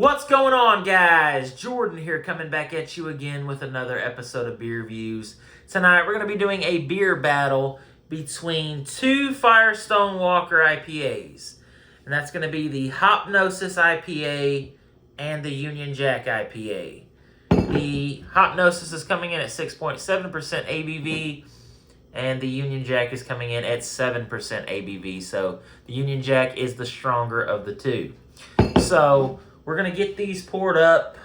What's going on, guys? Jordan here, coming back at you again with another episode of Beer Reviews. Tonight we're going to be doing a beer battle between two Firestone Walker IPAs. And that's going to be the Hopnosis IPA and the Union Jack IPA. The Hopnosis is coming in at 6.7% ABV, and the Union Jack is coming in at 7% ABV. So the Union Jack is the stronger of the two. So we're going to get these poured up.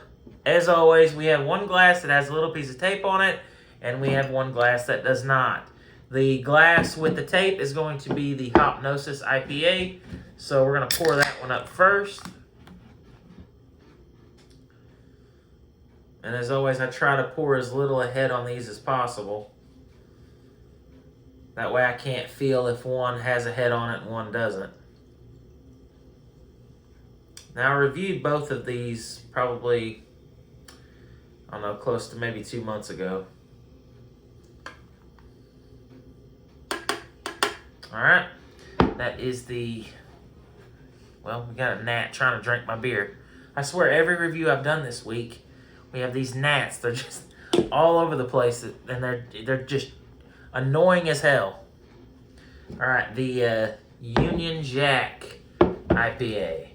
As always, we have one glass that has a little piece of tape on it, and we have one glass that does not. The glass with the tape is going to be the Hopnosis IPA, so we're going to pour that one up first. And as always, I try to pour as little ahead on these as possible. That way I can't feel if one has a head on it and one doesn't. Now, I reviewed both of these probably, I don't know, close to maybe 2 months ago. All right, that is the, well, we got a gnat trying to drink my beer. I swear, every review I've done this week, we have these gnats. They're just all over the place, and they're just annoying as hell. All right, the Union Jack IPA.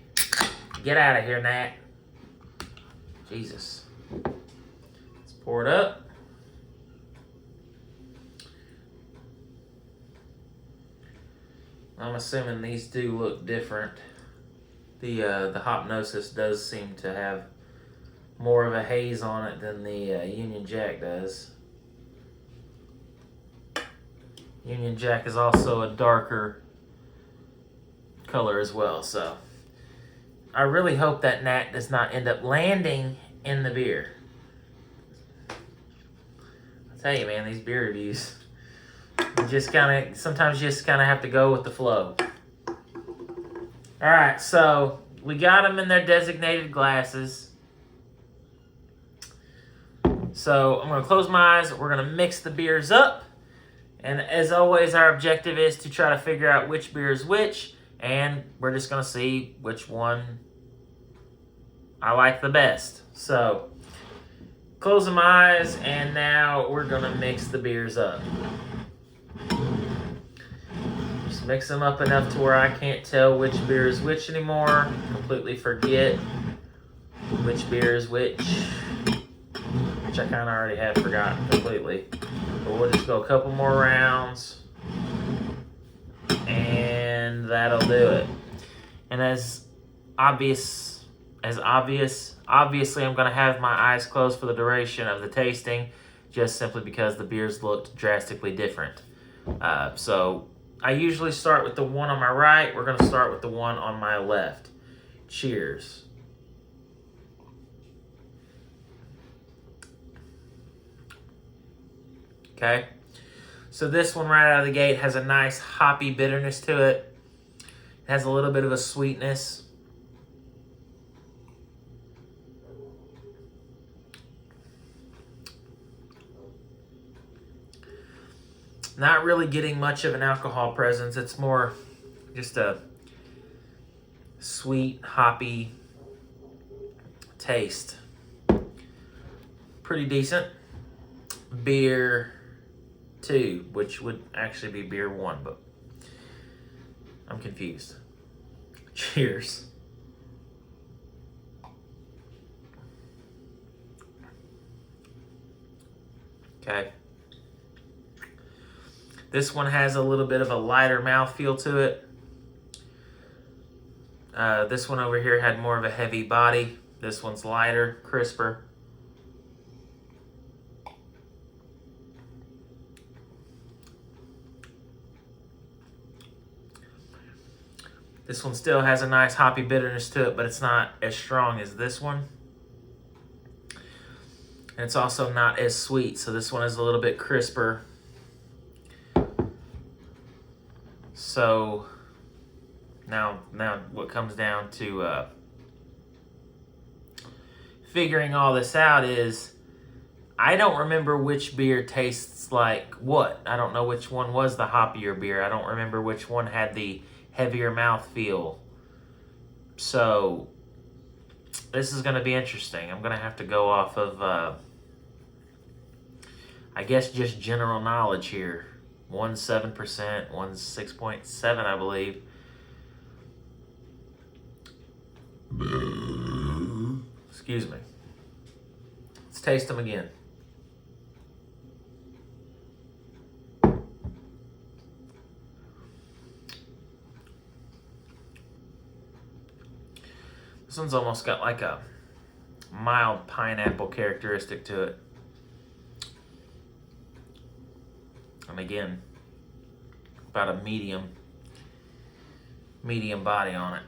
Get out of here, Nat. Jesus. Let's pour it up. I'm assuming these do look different. The Hopnosis does seem to have more of a haze on it than the Union Jack does. Union Jack is also a darker color as well, so I really hope that gnat does not end up landing in the beer. I tell you, man, these beer reviews, sometimes you just kind of have to go with the flow. All right, so we got them in their designated glasses. So I'm going to close my eyes. We're going to mix the beers up. And as always, our objective is to try to figure out which beer is which. And we're just going to see which one I like the best. So, closing my eyes, and now we're going to mix the beers up. Just mix them up enough to where I can't tell which beer is which anymore. Completely forget which beer is which I kind of already have forgotten completely. But we'll just go a couple more rounds, and that'll do it. And obviously I'm going to have my eyes closed for the duration of the tasting, just simply because the beers looked drastically different. So I usually start with the one on my right. We're going to start with the one on my left. Cheers. Okay, so this one right out of the gate has a nice hoppy bitterness to it. It has a little bit of a sweetness. Not really getting much of an alcohol presence. It's more just a sweet, hoppy taste. Pretty decent. Beer 2, which would actually be beer 1, but I'm confused. Cheers. Okay. This one has a little bit of a lighter mouthfeel to it. This one over here had more of a heavy body. This one's lighter, crisper. This one still has a nice hoppy bitterness to it, but it's not as strong as this one. And it's also not as sweet, so this one is a little bit crisper. So now what comes down to figuring all this out is I don't remember which beer tastes like what. I don't know which one was the hoppier beer. I don't remember which one had the heavier mouthfeel. So This is going to be interesting. I'm going to have to go off of, I guess, just general knowledge here. 1.7%, 1.6.7, I believe. Excuse me. Let's taste them again. This one's almost got like a mild pineapple characteristic to it. And again, about a medium body on it.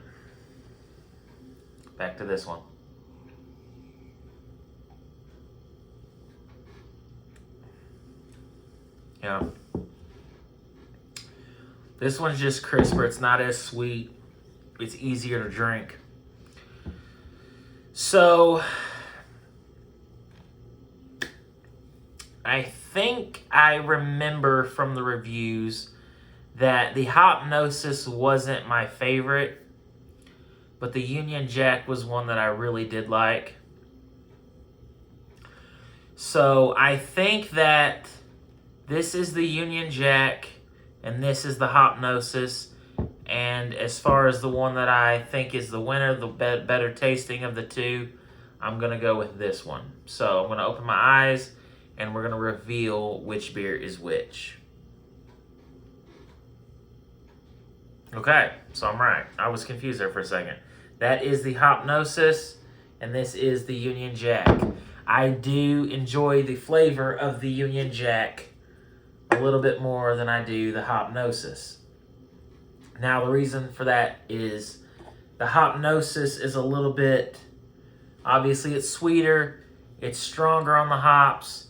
Back to this one. Yeah. This one's just crisper. It's not as sweet. It's easier to drink. So, I think I remember from the reviews that the Hopnosis wasn't my favorite, but the Union Jack was one that I really did like. So, I think that this is the Union Jack and this is the Hopnosis. And as far as the one that I think is the winner, the better tasting of the two, I'm going to go with this one. So I'm going to open my eyes, and we're going to reveal which beer is which. Okay, so I'm right. I was confused there for a second. That is the Hopnosis, and this is the Union Jack. I do enjoy the flavor of the Union Jack a little bit more than I do the Hopnosis. Now, the reason for that is the Hopnosis is a little bit, obviously it's sweeter, it's stronger on the hops,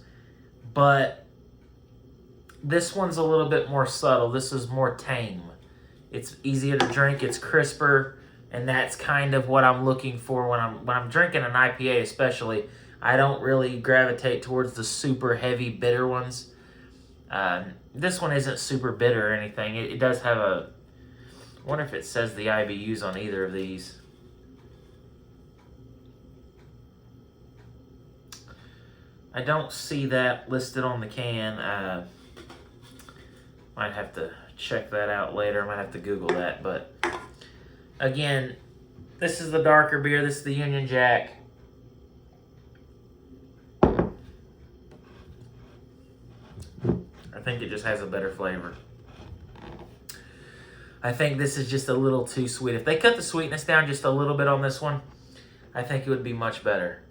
but this one's a little bit more subtle. This is more tame. It's easier to drink, it's crisper, and that's kind of what I'm looking for when I'm drinking an IPA especially. I don't really gravitate towards the super heavy bitter ones. This one isn't super bitter or anything. It does have a... I wonder if it says the IBUs on either of these. I don't see that listed on the can. Might have to check that out later. I might have to Google that. But again, this is the darker beer. This is the Union Jack. I think it just has a better flavor. I think this is just a little too sweet. If they cut the sweetness down just a little bit on this one, I think it would be much better.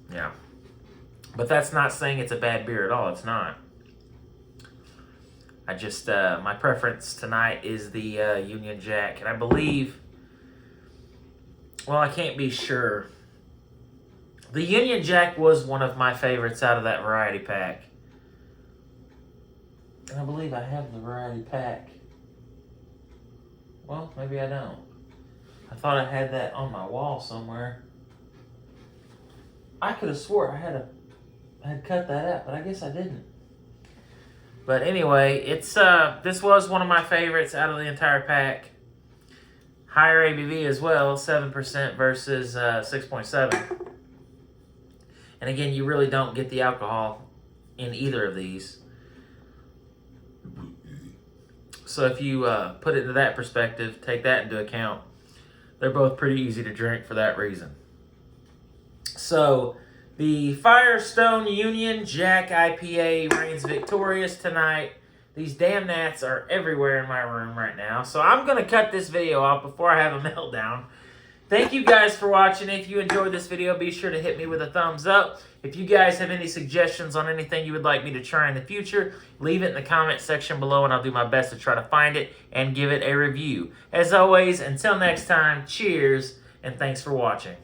Yeah. But that's not saying it's a bad beer at all. It's not. I just, my preference tonight is the Union Jack. And I believe, well, I can't be sure. The Union Jack was one of my favorites out of that variety pack. I believe I have the variety pack. Well, maybe I don't. I thought I had that on my wall somewhere. I could have swore I had cut that out, but I guess I didn't. But anyway, it's this was one of my favorites out of the entire pack. Higher ABV as well, 7% versus 6.7. And again, you really don't get the alcohol in either of these. So if you put it into that perspective, take that into account, they're both pretty easy to drink for that reason. So the Firestone Union Jack IPA reigns victorious tonight. These damn gnats are everywhere in my room right now. So I'm going to cut this video off before I have a meltdown. Thank you guys for watching. If you enjoyed this video, be sure to hit me with a thumbs up. If you guys have any suggestions on anything you would like me to try in the future, leave it in the comment section below, and I'll do my best to try to find it and give it a review. As always, until next time, cheers, and thanks for watching.